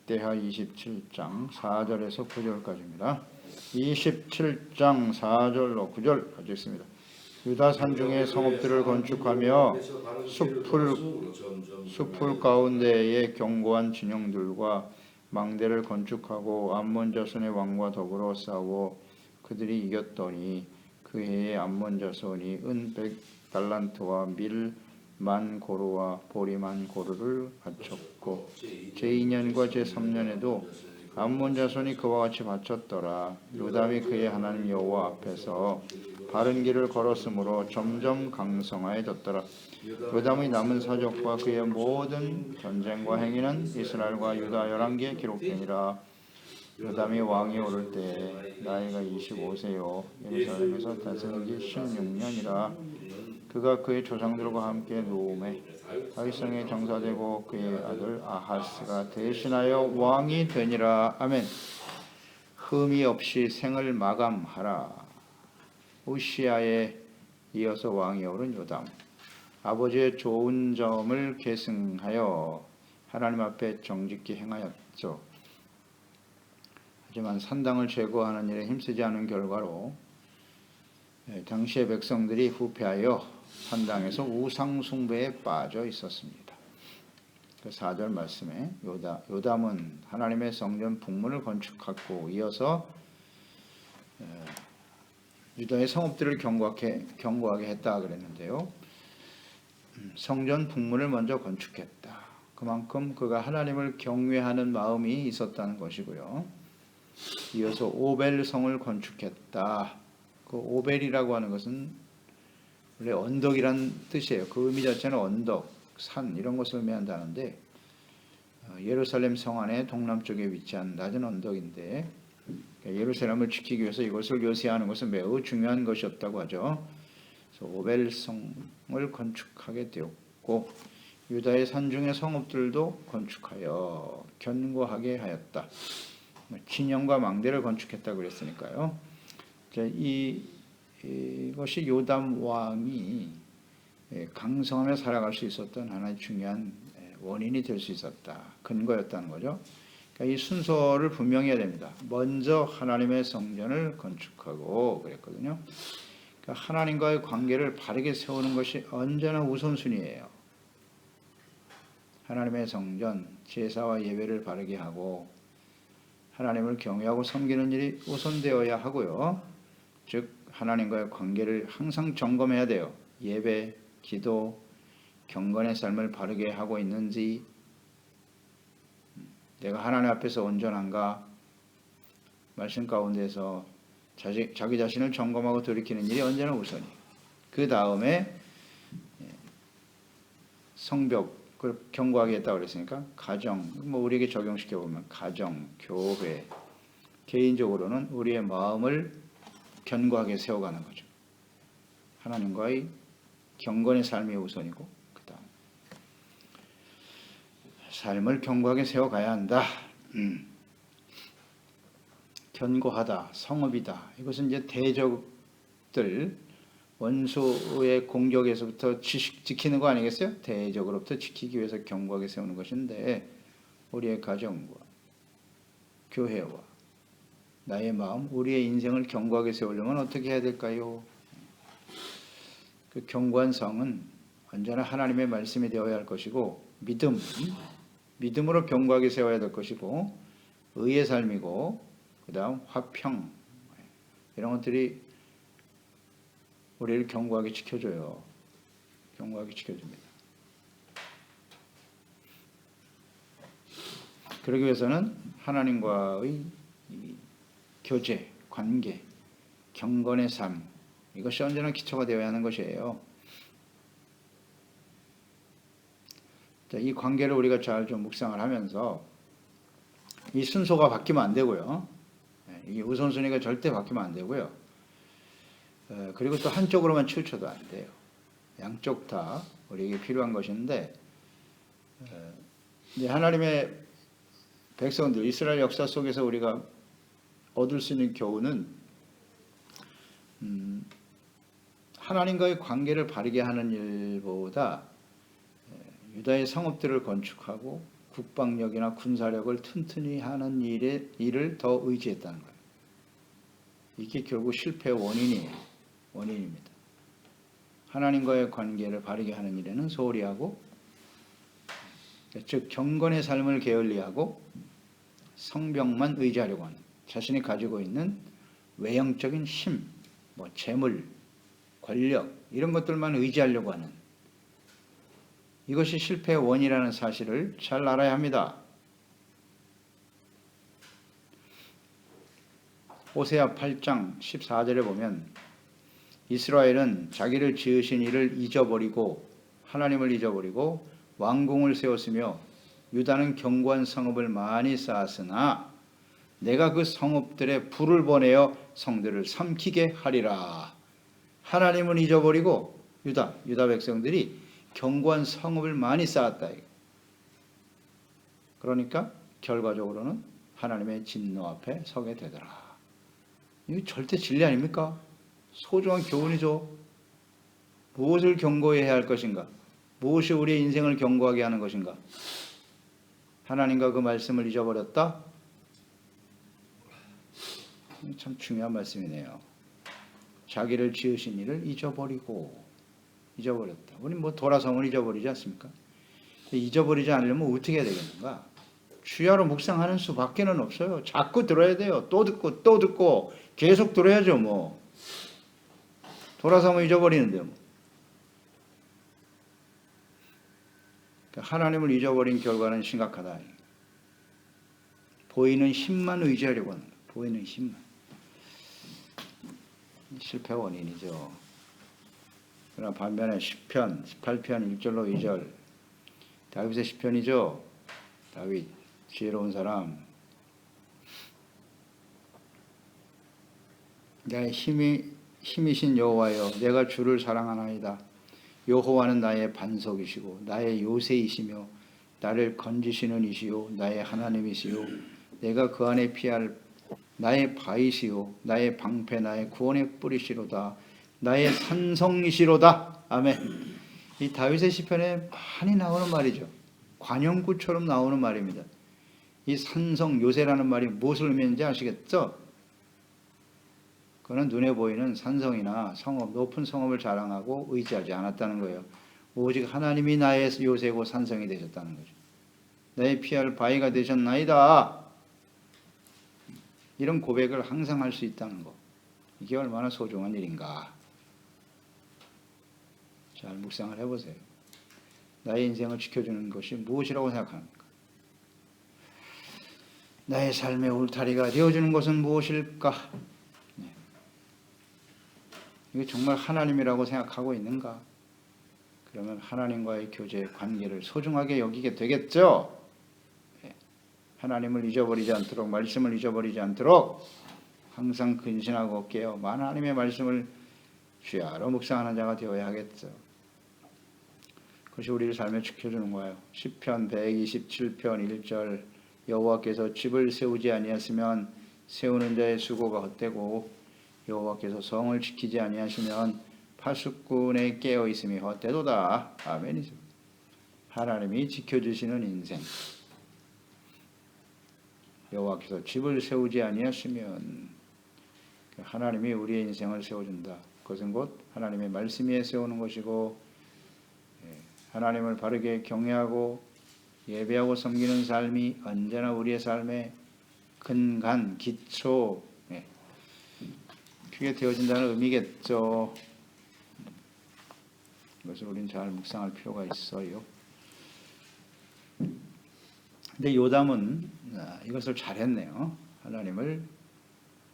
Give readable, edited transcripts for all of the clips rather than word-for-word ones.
역대하 27장 4절에서 9절까지입니다. 27장 4절로 9절 가지겠습니다. 유다 산중에 성읍들을 건축하며 숲풀 가운데에 견고한 진영들과 망대를 건축하고 암몬 자손의 왕과 더불어 싸워 그들이 이겼더니 그 해에 암몬 자손이 은 100달란트와 밀 10,000고루와 보리 10,000고루를 바쳤고 제2년과 제3년에도 암몬 자손이 그와 같이 바쳤더라. 요담이 그의 하나님 여호와 앞에서 바른 길을 걸었으므로 점점 강성하여졌더라. 요담의 남은 사적과 그의 모든 전쟁과 행위는 이스라엘과 유다 11기에 기록되니라. 요담이 왕이 오를 때 나이가 25세요 예루살렘에서 다스린 지 16년이라. 그가 그의 조상들과 함께 노음에 다윗성에 정사되고 그의 아들 아하스가 대신하여 왕이 되니라. 아멘. 흠이 없이 생을 마감하라. 우시아에 이어서 왕이 오른 요담, 아버지의 좋은 점을 계승하여 하나님 앞에 정직히 행하였죠. 하지만 산당을 제거하는 일에 힘쓰지 않은 결과로 당시의 백성들이 후패하여 산당에서 우상 숭배에 빠져 있었습니다. 그 4절 말씀에 요담은 하나님의 성전 북문을 건축하고 이어서 유다의 성읍들을 견고하게 했다 그랬는데요. 성전 북문을 먼저 건축했다. 그만큼 그가 하나님을 경외하는 마음이 있었다는 것이고요. 이어서 오벨성을 건축했다. 그 오벨이라고 하는 것은 원래 언덕이란 뜻이에요. 그 의미 자체는 언덕, 산 이런 것을 의미한다는데 예루살렘 성 안의 동남쪽에 위치한 낮은 언덕인데 예루살렘을 지키기 위해서 이것을 요새하는 것은 매우 중요한 것이었다고 하죠. 그래서 오벨성을 건축하게 되었고 유다의 산중의 성읍들도 건축하여 견고하게 하였다. 진영과 망대를 건축했다고 그랬으니까요. 이것이 요담 왕이 강성하며 살아갈 수 있었던 하나의 중요한 원인이 될 수 있었다. 근거였다는 거죠. 그러니까 이 순서를 분명히 해야 됩니다. 먼저 하나님의 성전을 건축하고 그랬거든요. 그러니까 하나님과의 관계를 바르게 세우는 것이 언제나 우선순위예요. 하나님의 성전, 제사와 예배를 바르게 하고 하나님을 경외하고 섬기는 일이 우선되어야 하고요. 즉 하나님과의 관계를 항상 점검해야 돼요. 예배, 기도, 경건의 삶을 바르게 하고 있는지, 내가 하나님 앞에서 온전한가, 말씀 가운데서 자기 자신을 점검하고 돌이키는 일이 언제나 우선이. 그 다음에 성벽을 견고하게 했다고 그랬으니까 가정, 우리에게 적용시켜 보면 가정, 교회, 개인적으로는 우리의 마음을 견고하게 세워가는 거죠. 하나님과의 경건의 삶이 우선이고 그 다음 삶을 견고하게 세워가야 한다. 견고하다, 성읍이다. 이것은 이제 대적들 원수의 공격에서부터 지키는 거 아니겠어요? 대적으로부터 지키기 위해서 견고하게 세우는 것인데 우리의 가정과 교회와 나의 마음, 우리의 인생을 견고하게 세우려면 어떻게 해야 될까요? 그 견고한 성은 언제나 하나님의 말씀이 되어야 할 것이고 믿음으로 견고하게 세워야 될 것이고 의의 삶이고 그 다음 화평 이런 것들이 우리를 견고하게 지켜줘요. 견고하게 지켜줍니다. 그러기 위해서는 하나님과의 교제, 관계, 경건의 삶 이것이 언제나 기초가 되어야 하는 것이에요. 이 관계를 우리가 잘 좀 묵상을 하면서 이 순서가 바뀌면 안 되고요. 이 우선순위가 절대 바뀌면 안 되고요. 그리고 또 한쪽으로만 치우쳐도 안 돼요. 양쪽 다 우리에게 필요한 것인데 하나님의 백성들, 이스라엘 역사 속에서 우리가 얻을 수 있는 교훈은 하나님과의 관계를 바르게 하는 일보다 유다의 성읍들을 건축하고 국방력이나 군사력을 튼튼히 하는 일을 더 의지했다는 거예요. 이게 결국 실패의 원인입니다. 하나님과의 관계를 바르게 하는 일에는 소홀히 하고, 즉 경건의 삶을 게을리하고 성벽만 의지하려고 하는, 자신이 가지고 있는 외형적인 힘, 재물, 권력 이런 것들만 의지하려고 하는, 이것이 실패의 원인이라는 사실을 잘 알아야 합니다. 호세아 8장 14절에 보면 이스라엘은 자기를 지으신 이를 잊어버리고 하나님을 잊어버리고 왕궁을 세웠으며 유다는 견고한 성읍을 많이 쌓았으나 내가 그 성읍들에 불을 보내어 성들을 삼키게 하리라. 하나님을 잊어버리고 유다 백성들이 견고한 성읍을 많이 쌓았다. 그러니까 결과적으로는 하나님의 진노 앞에 서게 되더라. 이거 절대 진리 아닙니까? 소중한 교훈이죠. 무엇을 견고히 해야 할 것인가? 무엇이 우리의 인생을 견고하게 하는 것인가? 하나님과 그 말씀을 잊어버렸다? 참 중요한 말씀이네요. 자기를 지으신 이를 잊어버렸다. 우리 돌아섬을 잊어버리지 않습니까? 잊어버리지 않으려면 어떻게 해야 되겠는가? 주야로 묵상하는 수밖에는 없어요. 자꾸 들어야 돼요. 또 듣고 또 듣고 계속 들어야죠. 돌아서면 잊어버리는데요. 하나님을 잊어버린 결과는 심각하다. 보이는 힘만 의지하려고 하는 거예요. 보이는 힘만. 실패 원인이죠. 그러나 반면에 시편 18편 1절로 2절 다윗의 시편이죠. 다윗 지혜로운 사람. 나의 힘이신 여호와여, 내가 주를 사랑하나이다. 여호와는 나의 반석이시고 나의 요새이시며 나를 건지시는 이시요 나의 하나님이시요 내가 그 안에 피할 나의 바위시요 나의 방패 나의 구원의 뿌리시로다. 나의 산성이시로다. 아멘. 이 다윗의 시편에 많이 나오는 말이죠. 관용구처럼 나오는 말입니다. 이 산성 요새라는 말이 무엇을 의미하는지 아시겠죠? 그는 눈에 보이는 산성이나 성읍, 높은 성읍을 자랑하고 의지하지 않았다는 거예요. 오직 하나님이 나의 요새고 산성이 되셨다는 거죠. 나의 피할 바위가 되셨나이다. 이런 고백을 항상 할 수 있다는 거. 이게 얼마나 소중한 일인가. 잘 묵상을 해보세요. 나의 인생을 지켜주는 것이 무엇이라고 생각합니까? 나의 삶의 울타리가 되어주는 것은 무엇일까? 이게 정말 하나님이라고 생각하고 있는가? 그러면 하나님과의 교제 관계를 소중하게 여기게 되겠죠? 하나님을 잊어버리지 않도록, 말씀을 잊어버리지 않도록 항상 근신하고 깨어 하나님의 말씀을 주야로 묵상하는 자가 되어야 하겠죠. 그것이 우리를 삶에 지켜주는 거예요. 시편 127편 1절 여호와께서 집을 세우지 아니하시면 세우는 자의 수고가 헛되고 여호와께서 성을 지키지 아니하시면 파수꾼에 깨어 있음이 헛되도다. 아멘이죠. 하나님이 지켜주시는 인생. 여호와께서 집을 세우지 아니하시면 하나님이 우리의 인생을 세워준다. 그것은 곧 하나님의 말씀 위에 세우는 것이고 하나님을 바르게 경외하고 예배하고 섬기는 삶이 언제나 우리의 삶의 근간, 기초 그게 되어진다는 의미겠죠. 이것을 우리는 잘 묵상할 필요가 있어요. 근데 요담은 이것을 잘했네요. 하나님을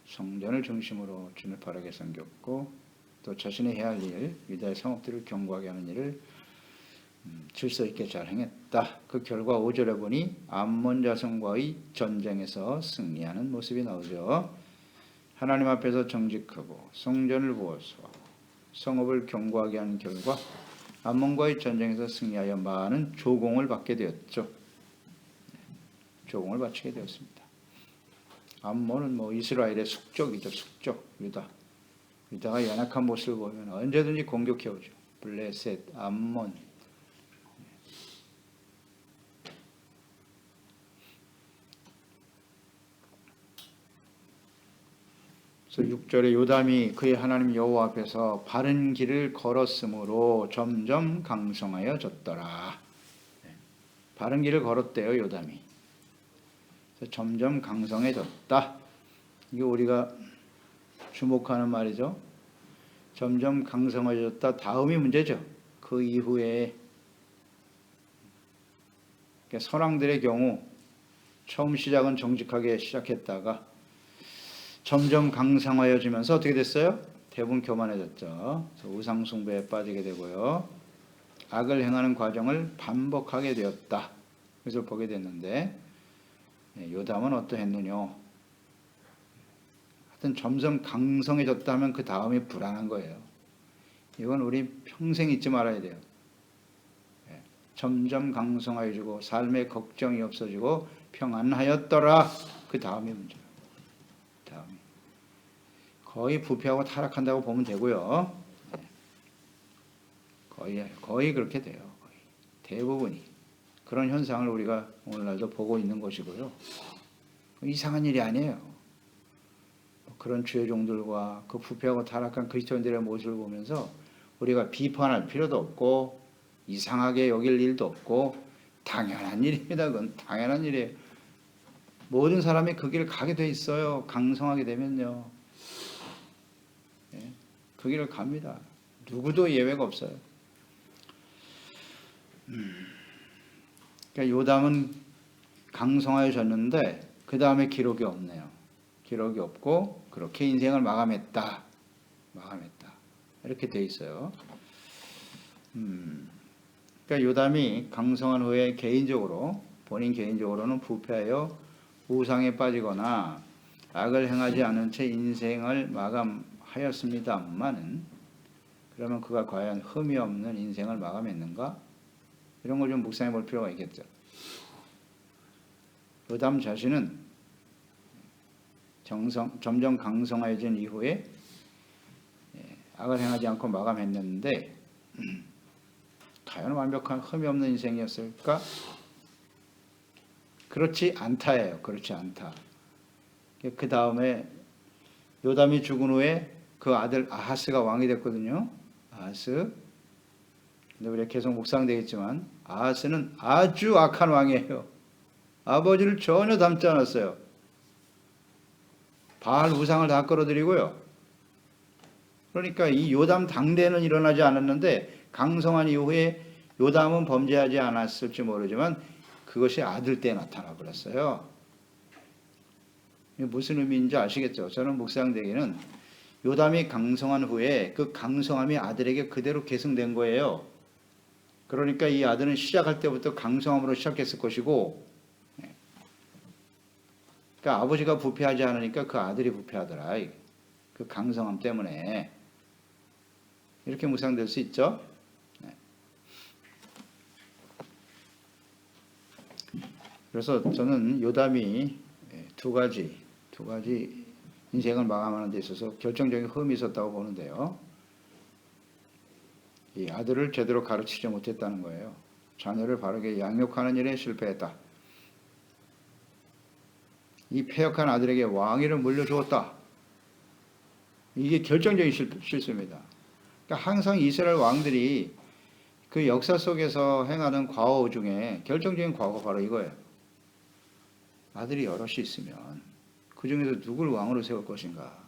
성전을 중심으로 주를 바르게 섬겼고 또 자신이 해야 할 일, 유다의 성읍들을 견고하게 하는 일을 질서 있게 잘 행했다. 그 결과 5절에 보니 암몬 자손과의 전쟁에서 승리하는 모습이 나오죠. 하나님 앞에서 정직하고 성전을 보호하고 성읍을 견고하게 하는 결과 암몬과의 전쟁에서 승리하여 많은 조공을 받게 되었죠. 조공을 바치게 되었습니다. 암몬은 이스라엘의 숙적이죠. 숙적 유다가 연약한 모습을 보면 언제든지 공격해 오죠. 블레셋, 암몬. 그래서 6절에 요담이 그의 하나님 여호와 앞에서 바른 길을 걸었으므로 점점 강성하여졌더라. 바른 길을 걸었대요, 요담이. 그래서 점점 강성해졌다. 이게 우리가 주목하는 말이죠. 점점 강성해졌다. 다음이 문제죠. 그 이후에 선왕들의 경우 처음 시작은 정직하게 시작했다가 점점 강성하여지면서 어떻게 됐어요? 대부분 교만해졌죠. 그래서 우상숭배에 빠지게 되고요. 악을 행하는 과정을 반복하게 되었다. 그래서 보게 됐는데 요담은 어떠했느냐? 하여튼 점점 강성해졌다면 그 다음이 불안한 거예요. 이건 우리 평생 잊지 말아야 돼요. 점점 강성해지고 삶의 걱정이 없어지고 평안하였더라. 그 다음이 문제예요. 다음이 거의 부패하고 타락한다고 보면 되고요. 거의 그렇게 돼요. 거의. 대부분이 그런 현상을 우리가 오늘날도 보고 있는 것이고요. 이상한 일이 아니에요. 그런 죄종들과 그 부패하고 타락한 그리스도인들의 모습을 보면서 우리가 비판할 필요도 없고 이상하게 여길 일도 없고 당연한 일입니다. 그건 당연한 일이에요. 모든 사람이 그 길을 가게 돼 있어요. 강성하게 되면요. 그 길을 갑니다. 누구도 예외가 없어요. 그러니까 요담은 강성하여졌는데 그 다음에 기록이 없네요. 기록이 없고 그렇게 인생을 마감했다. 이렇게 돼 있어요. 그러니까 요담이 강성한 후에 본인 개인적으로는 부패하여 우상에 빠지거나 악을 행하지 않은 채 인생을 마감하였습니다만은 그러면 그가 과연 흠이 없는 인생을 마감했는가? 이런 걸 좀 묵상해 볼 필요가 있겠죠. 요담 자신은 점점 강성해진 이후에 악을 행하지 않고 마감했는데 과연 완벽한 흠이 없는 인생이었을까? 그렇지 않다예요. 그렇지 않다. 그 다음에 요담이 죽은 후에 그 아들 아하스가 왕이 됐거든요. 아하스. 근데 우리가 계속 묵상되겠지만 아하스는 아주 악한 왕이에요. 아버지를 전혀 닮지 않았어요. 바알 우상을 다 끌어들이고요. 그러니까 이 요담 당대는 일어나지 않았는데 강성한 이후에 요담은 범죄하지 않았을지 모르지만 그것이 아들 때 나타나 버렸어요. 무슨 의미인지 아시겠죠? 저는 묵상되기는 요담이 강성한 후에 그 강성함이 아들에게 그대로 계승된 거예요. 그러니까 이 아들은 시작할 때부터 강성함으로 시작했을 것이고, 그러니까 아버지가 부패하지 않으니까 그 아들이 부패하더라. 그 강성함 때문에. 이렇게 묵상될 수 있죠? 그래서 저는 요담이 두 가지 인생을 마감하는 데 있어서 결정적인 흠이 있었다고 보는데요. 이 아들을 제대로 가르치지 못했다는 거예요. 자녀를 바르게 양육하는 일에 실패했다. 이 패역한 아들에게 왕위를 물려주었다. 이게 결정적인 실수입니다. 그러니까 항상 이스라엘 왕들이 그 역사 속에서 행하는 과오 중에 결정적인 과오가 바로 이거예요. 아들이 여럿이 있으면 그 중에서 누굴 왕으로 세울 것인가.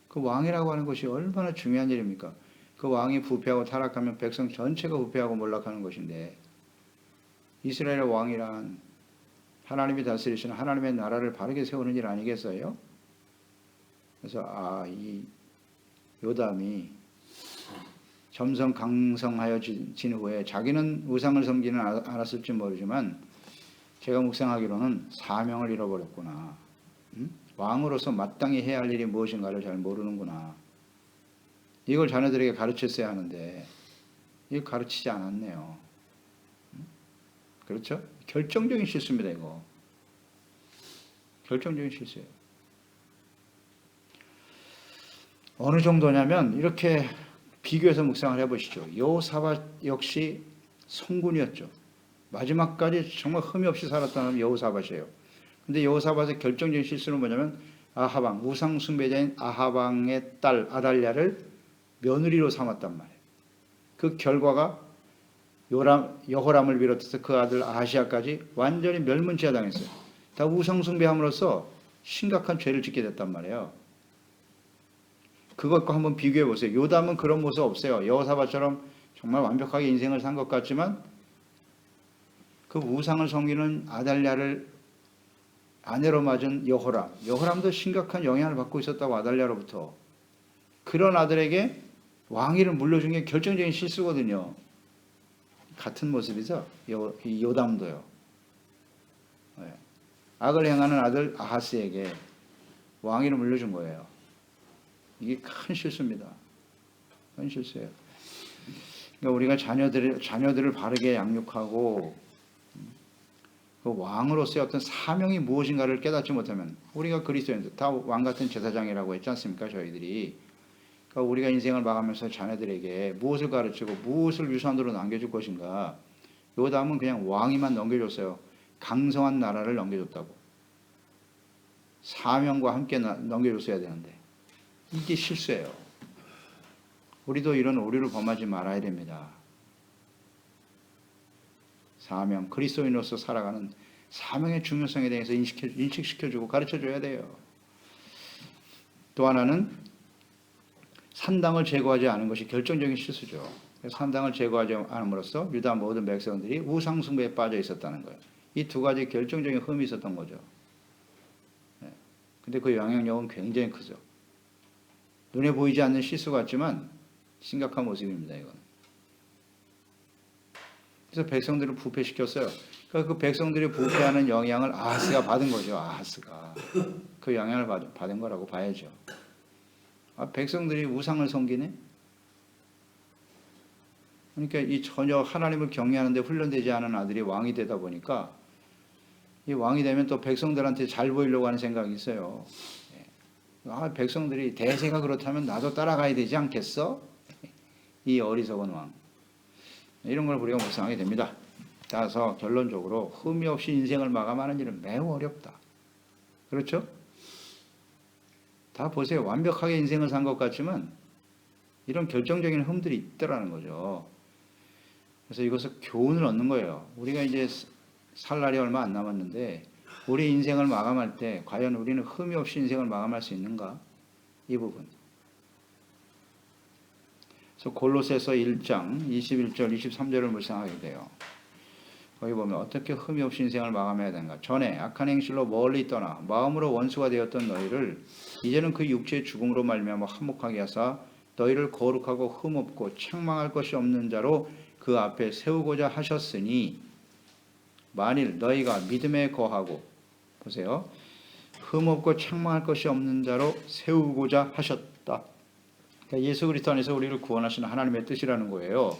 그 왕이라고 하는 것이 얼마나 중요한 일입니까? 그 왕이 부패하고 타락하면 백성 전체가 부패하고 몰락하는 것인데 이스라엘의 왕이란 하나님이 다스리시는 하나님의 나라를 바르게 세우는 일 아니겠어요? 그래서 이 요담이 점점 강성하여진 후에 자기는 우상을 섬기는 않았을지 모르지만 제가 묵상하기로는 사명을 잃어버렸구나. 왕으로서 마땅히 해야 할 일이 무엇인가를 잘 모르는구나. 이걸 자녀들에게 가르쳤어야 하는데 이걸 가르치지 않았네요. 그렇죠? 결정적인 실수입니다. 이거. 결정적인 실수예요. 어느 정도냐면 이렇게 비교해서 묵상을 해보시죠. 여호사밧 역시 성군이었죠. 마지막까지 정말 흠이 없이 살았다는 여호사밧이에요. 근데 여호사밧의 결정적인 실수는 뭐냐면 아하방, 우상 숭배자인 아하방의 딸 아달랴를 며느리로 삼았단 말이에요. 그 결과가 여호람을 비롯해서 그 아들 아하시아까지 완전히 멸문지하당했어요. 다 우상 숭배함으로써 심각한 죄를 짓게 됐단 말이에요. 그것과 한번 비교해 보세요. 요담은 그런 모습 없어요. 여호사밧처럼 정말 완벽하게 인생을 산 것 같지만 그 우상을 섬기는 아달랴를 아내로 맞은 여호람도 심각한 영향을 받고 있었다고 아달랴로부터. 그런 아들에게 왕위를 물려준 게 결정적인 실수거든요. 같은 모습이죠. 요담도요. 네. 악을 행하는 아들 아하스에게 왕위를 물려준 거예요. 이게 큰 실수입니다. 큰 실수예요. 그러니까 우리가 자녀들을 바르게 양육하고 그 왕으로서의 어떤 사명이 무엇인가를 깨닫지 못하면, 우리가 그리스도인들 다 왕 같은 제사장이라고 했지 않습니까? 저희들이. 그러니까 우리가 인생을 마감하면서 자녀들에게 무엇을 가르치고 무엇을 유산으로 남겨줄 것인가. 요담은 그냥 왕위만 넘겨줬어요. 강성한 나라를 넘겨줬다고. 사명과 함께 넘겨줬어야 되는데 이게 실수예요. 우리도 이런 오류를 범하지 말아야 됩니다. 사명, 그리스도인으로서 살아가는 사명의 중요성에 대해서 인식시켜주고 가르쳐줘야 돼요. 또 하나는 산당을 제거하지 않은 것이 결정적인 실수죠. 산당을 제거하지 않음으로써 유다 모든 백성들이 우상 숭배에 빠져 있었다는 거예요. 이 두 가지 결정적인 흠이 있었던 거죠. 근데 그 영향력은 굉장히 크죠. 눈에 보이지 않는 실수 같지만 심각한 모습입니다. 이건. 그래서 백성들을 부패시켰어요. 그러니까 그 백성들이 부패하는 영향을 아하스가 받은 거죠. 아하스가 그 영향을 받은 거라고 봐야죠. 백성들이 우상을 섬기네? 그러니까 이 전혀 하나님을 경외하는데 훈련되지 않은 아들이 왕이 되다 보니까 이 왕이 되면 또 백성들한테 잘 보이려고 하는 생각이 있어요. 백성들이 대세가 그렇다면 나도 따라가야 되지 않겠어? 이 어리석은 왕. 이런 걸 우리가 묵상하게 됩니다. 따라서 결론적으로 흠이 없이 인생을 마감하는 일은 매우 어렵다. 그렇죠? 다 보세요. 완벽하게 인생을 산 것 같지만 이런 결정적인 흠들이 있더라는 거죠. 그래서 이것을 교훈을 얻는 거예요. 우리가 이제 살 날이 얼마 안 남았는데 우리 인생을 마감할 때 과연 우리는 흠이 없이 인생을 마감할 수 있는가? 이 부분. 그래서 골로새서 1장 21절 23절을 묵상하게 돼요. 거기 보면 어떻게 흠이 없이 인생을 마감해야 되는가. 전에 악한 행실로 멀리 떠나 마음으로 원수가 되었던 너희를 이제는 그 육체의 죽음으로 말미암아 화목하게 하사 너희를 거룩하고 흠없고 책망할 것이 없는 자로 그 앞에 세우고자 하셨으니 만일 너희가 믿음에 거하고, 보세요, 흠없고 책망할 것이 없는 자로 세우고자 하셨다. 그러니까 예수 그리스도 안에서 우리를 구원하시는 하나님의 뜻이라는 거예요.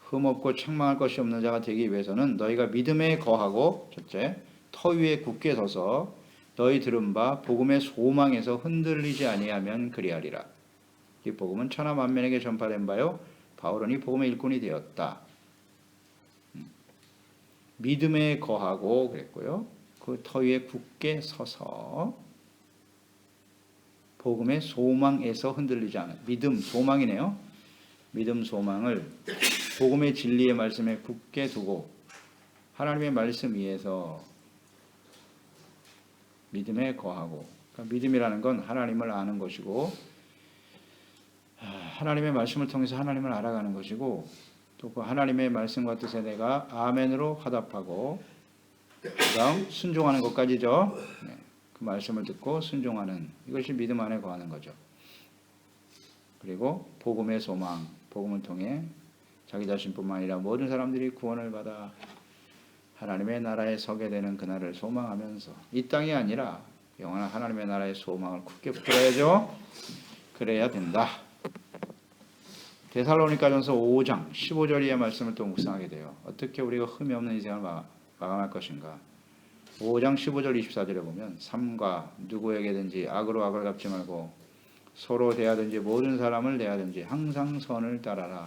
흠없고 책망할 것이 없는 자가 되기 위해서는 너희가 믿음에 거하고, 첫째, 터 위에 굳게 서서 너희 들은 바 복음의 소망에서 흔들리지 아니하면 그리하리라. 이 복음은 천하 만민에게 전파된 바요 바울은 이 복음의 일꾼이 되었다. 믿음에 거하고 그랬고요. 그 터 위에 굳게 서서 복음의 소망에서 흔들리지 않아요. 믿음, 소망이네요. 믿음, 소망을 복음의 진리의 말씀에 굳게 두고 하나님의 말씀 위에서 믿음에 거하고, 그러니까 믿음이라는 건 하나님을 아는 것이고 하나님의 말씀을 통해서 하나님을 알아가는 것이고 또 그 하나님의 말씀과 뜻에 내가 아멘으로 화답하고 그다음 순종하는 것까지죠. 그 말씀을 듣고 순종하는, 이것이 믿음 안에 거하는 거죠. 그리고 복음의 소망, 복음을 통해 자기 자신뿐만 아니라 모든 사람들이 구원을 받아 하나님의 나라에 서게 되는 그날을 소망하면서 이 땅이 아니라 영원한 하나님의 나라의 소망을 굳게 붙들어야죠. 그래야 된다. 데살로니가전서 5장 15절 이하의 말씀을 또 묵상하게 돼요. 어떻게 우리가 흠이 없는 인생을 마감할 것인가. 5장 15절 24절에 보면 삼가 누구에게든지 악으로 악을 갚지 말고 서로 대하든지 모든 사람을 대하든지 항상 선을 따라라.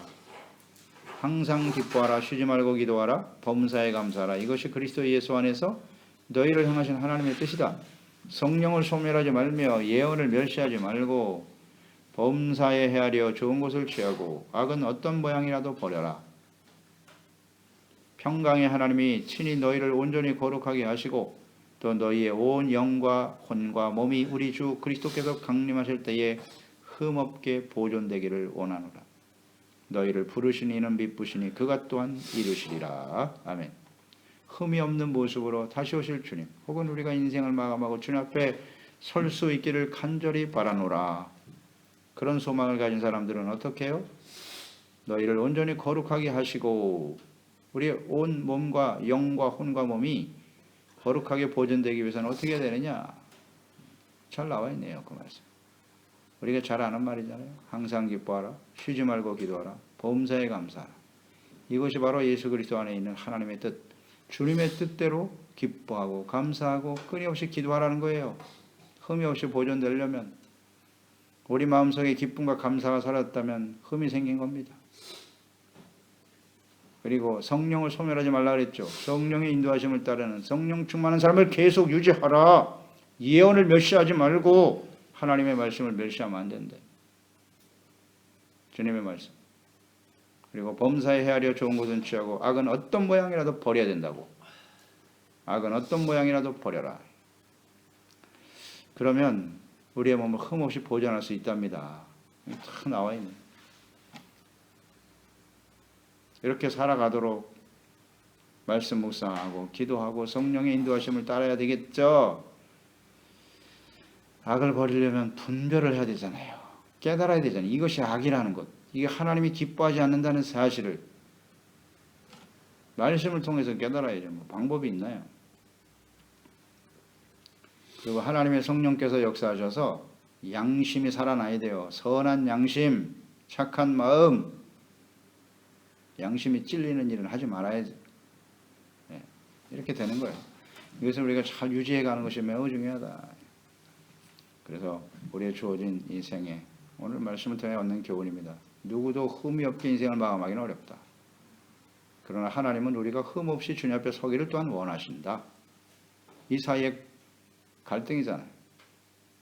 항상 기뻐하라. 쉬지 말고 기도하라. 범사에 감사하라. 이것이 그리스도 예수 안에서 너희를 향하신 하나님의 뜻이다. 성령을 소멸하지 말며 예언을 멸시하지 말고 범사에 헤아려 좋은 것을 취하고 악은 어떤 모양이라도 버려라. 평강의 하나님이 친히 너희를 온전히 거룩하게 하시고 또 너희의 온 영과 혼과 몸이 우리 주 그리스도께서 강림하실 때에 흠없게 보존되기를 원하노라. 너희를 부르신 이는 미쁘시니 그가 또한 이루시리라. 아멘. 흠이 없는 모습으로 다시 오실 주님, 혹은 우리가 인생을 마감하고 주님 앞에 설 수 있기를 간절히 바라노라. 그런 소망을 가진 사람들은 어떻게 해요? 너희를 온전히 거룩하게 하시고 우리의 온 몸과 영과 혼과 몸이 거룩하게 보존되기 위해서는 어떻게 해야 되느냐? 잘 나와 있네요, 그 말씀. 우리가 잘 아는 말이잖아요. 항상 기뻐하라, 쉬지 말고 기도하라, 범사에 감사하라. 이것이 바로 예수 그리스도 안에 있는 하나님의 뜻, 주님의 뜻대로 기뻐하고 감사하고 끊임없이 기도하라는 거예요. 흠이 없이 보존되려면, 우리 마음속에 기쁨과 감사가 사라졌다면 흠이 생긴 겁니다. 그리고 성령을 소멸하지 말라 그랬죠. 성령의 인도하심을 따르는 성령 충만한 삶을 계속 유지하라. 예언을 멸시하지 말고 하나님의 말씀을 멸시하면 안 된다. 주님의 말씀. 그리고 범사에 헤아려 좋은 것은 취하고 악은 어떤 모양이라도 버려야 된다고. 악은 어떤 모양이라도 버려라. 그러면 우리의 몸을 흠없이 보존할 수 있답니다. 다 나와 있네. 이렇게 살아가도록 말씀 묵상하고 기도하고 성령의 인도하심을 따라야 되겠죠. 악을 버리려면 분별을 해야 되잖아요. 깨달아야 되잖아요. 이것이 악이라는 것, 이게 하나님이 기뻐하지 않는다는 사실을 말씀을 통해서 깨달아야죠. 뭐 방법이 있나요? 그리고 하나님의 성령께서 역사하셔서 양심이 살아나야 돼요. 선한 양심, 착한 마음. 양심이 찔리는 일은 하지 말아야지. 네, 이렇게 되는 거예요. 이것을 우리가 잘 유지해 가는 것이 매우 중요하다. 그래서 우리의 주어진 인생에 오늘 말씀을 통해 얻는 교훈입니다. 누구도 흠이 없게 인생을 마감하기는 어렵다. 그러나 하나님은 우리가 흠 없이 주님 앞에 서기를 또한 원하신다. 이 사이에 갈등이잖아요.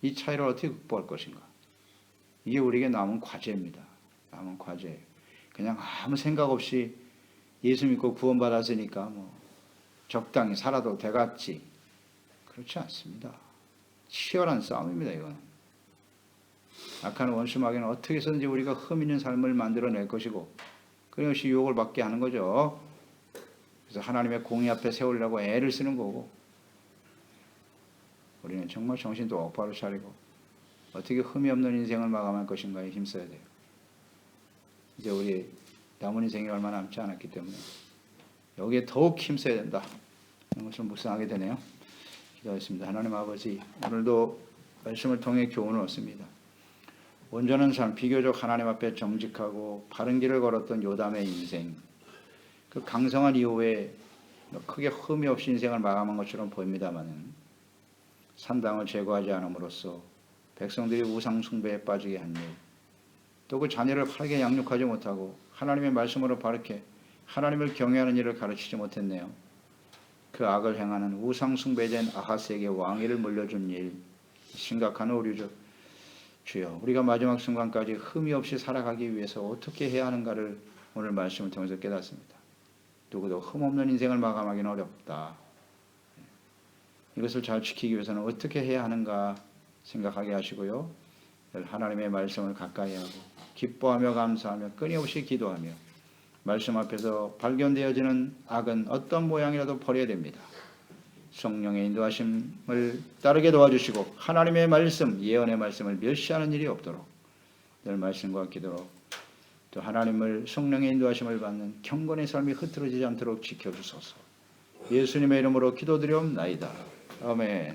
이 차이를 어떻게 극복할 것인가. 이게 우리에게 남은 과제입니다. 남은 과제. 그냥 아무 생각 없이 예수 믿고 구원받았으니까 뭐 적당히 살아도 되겠지. 그렇지 않습니다. 치열한 싸움입니다. 이건. 악한 원수 마귀는 어떻게 해서든지 우리가 흠 있는 삶을 만들어낼 것이고 그것이 유혹을 받게 하는 거죠. 그래서 하나님의 공의 앞에 세우려고 애를 쓰는 거고 우리는 정말 정신 똑바로 차리고 어떻게 흠이 없는 인생을 마감할 것인가에 힘써야 돼요. 이제 우리 남은 인생이 얼마 남지 않았기 때문에 여기에 더욱 힘써야 된다. 이런 것을 묵상하게 되네요. 기도하겠습니다. 하나님 아버지, 오늘도 말씀을 통해 교훈을 얻습니다. 온전한 삶, 비교적 하나님 앞에 정직하고 바른 길을 걸었던 요담의 인생, 그 강성한 이후에 크게 흠이 없이 인생을 마감한 것처럼 보입니다만 산당을 제거하지 않음으로써 백성들이 우상 숭배에 빠지게 한 일, 또 그 자녀를 바르게 양육하지 못하고 하나님의 말씀으로 바르게 하나님을 경외하는 일을 가르치지 못했네요. 그 악을 행하는 우상 숭배자인 아하스에게 왕위를 물려준 일, 심각한 오류죠. 주여, 우리가 마지막 순간까지 흠이 없이 살아가기 위해서 어떻게 해야 하는가를 오늘 말씀을 통해서 깨닫습니다. 누구도 흠없는 인생을 마감하기는 어렵다. 이것을 잘 지키기 위해서는 어떻게 해야 하는가 생각하게 하시고요. 하나님의 말씀을 가까이 하고 기뻐하며 감사하며 끊임없이 기도하며 말씀 앞에서 발견되어지는 악은 어떤 모양이라도 버려야 됩니다. 성령의 인도하심을 따르게 도와주시고 하나님의 말씀, 예언의 말씀을 멸시하는 일이 없도록 늘 말씀과 기도로 또 하나님을 성령의 인도하심을 받는 경건의 삶이 흐트러지지 않도록 지켜주소서. 예수님의 이름으로 기도드리옵나이다. 아멘.